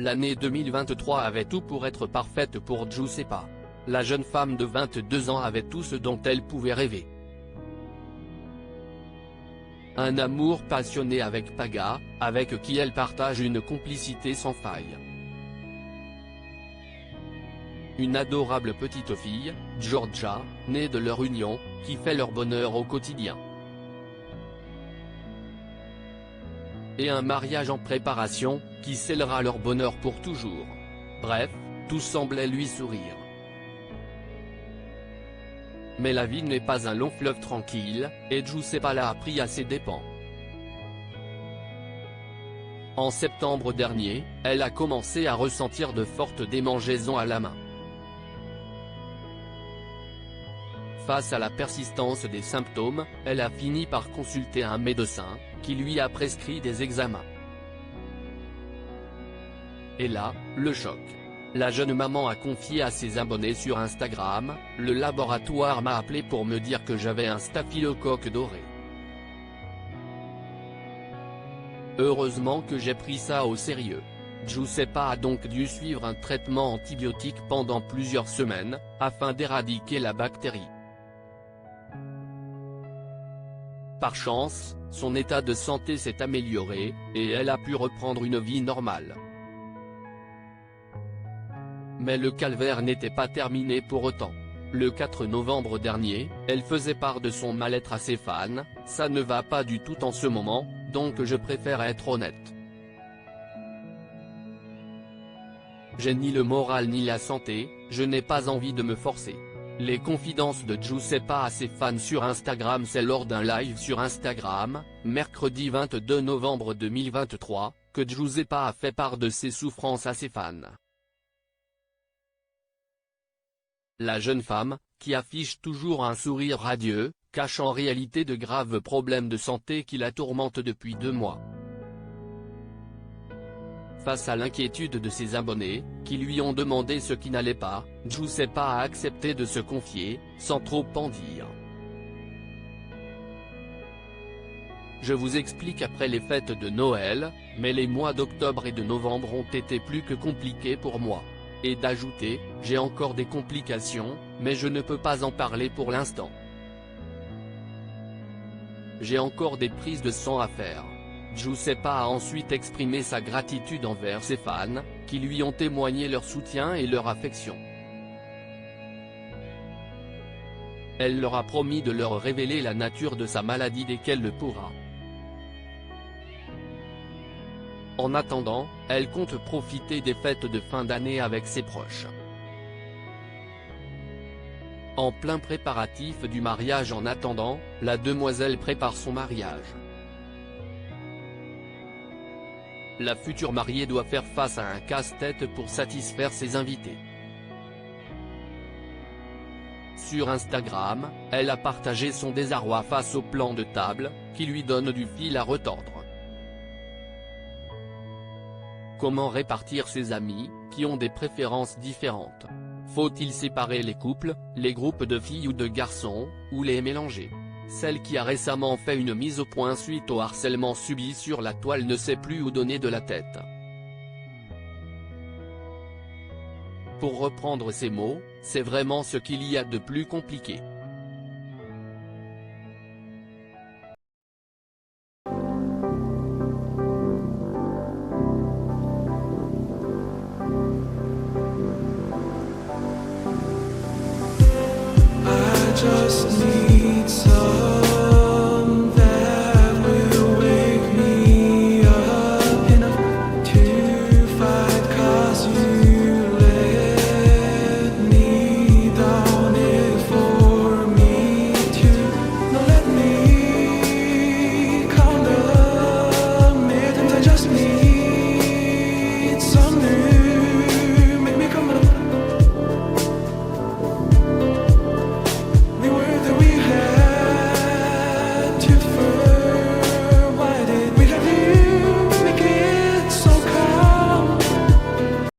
L'année 2023 avait tout pour être parfaite pour Giuseppa. La jeune femme de 22 ans avait tout ce dont elle pouvait rêver. Un amour passionné avec Paga, avec qui elle partage une complicité sans faille. Une adorable petite fille, Giorgia, née de leur union, qui fait leur bonheur au quotidien. Et un mariage en préparation, qui scellera leur bonheur pour toujours. Bref, tout semblait lui sourire. Mais la vie n'est pas un long fleuve tranquille, et Giuseppa l'a appris à ses dépens. En septembre dernier, elle a commencé à ressentir de fortes démangeaisons à la main. Face à la persistance des symptômes, elle a fini par consulter un médecin, qui lui a prescrit des examens. Et là, le choc. La jeune maman a confié à ses abonnés sur Instagram, « Le laboratoire m'a appelé pour me dire que j'avais un staphylocoque doré. Heureusement que j'ai pris ça au sérieux. » Giuseppa a donc dû suivre un traitement antibiotique pendant plusieurs semaines, afin d'éradiquer la bactérie. Par chance, son état de santé s'est amélioré, et elle a pu reprendre une vie normale. Mais le calvaire n'était pas terminé pour autant. Le 4 novembre dernier, elle faisait part de son mal-être à ses fans, « Ça ne va pas du tout en ce moment, donc je préfère être honnête. J'ai ni le moral ni la santé, je n'ai pas envie de me forcer. » Les confidences de Giuseppa à ses fans sur Instagram. C'est lors d'un live sur Instagram, mercredi 22 novembre 2023, que Giuseppa a fait part de ses souffrances à ses fans. La jeune femme, qui affiche toujours un sourire radieux, cache en réalité de graves problèmes de santé qui la tourmentent depuis 2 mois. Face à l'inquiétude de ses abonnés, qui lui ont demandé ce qui n'allait pas, Giuseppa a accepté de se confier, sans trop en dire. Je vous explique après les fêtes de Noël, mais les mois d'octobre et de novembre ont été plus que compliqués pour moi. Et d'ajouter, j'ai encore des complications, mais je ne peux pas en parler pour l'instant. J'ai encore des prises de sang à faire. Giuseppa a ensuite exprimé sa gratitude envers ses fans, qui lui ont témoigné leur soutien et leur affection. Elle leur a promis de leur révéler la nature de sa maladie dès qu'elle le pourra. En attendant, elle compte profiter des fêtes de fin d'année avec ses proches. En plein préparatif du mariage. En attendant, la demoiselle prépare son mariage. La future mariée doit faire face à un casse-tête pour satisfaire ses invités. Sur Instagram, elle a partagé son désarroi face au plan de table, qui lui donne du fil à retordre. Comment répartir ses amis, qui ont des préférences différentes? Faut-il séparer les couples, les groupes de filles ou de garçons, ou les mélanger? Celle qui a récemment fait une mise au point suite au harcèlement subi sur la toile ne sait plus où donner de la tête. Pour reprendre ses mots, c'est vraiment ce qu'il y a de plus compliqué. Just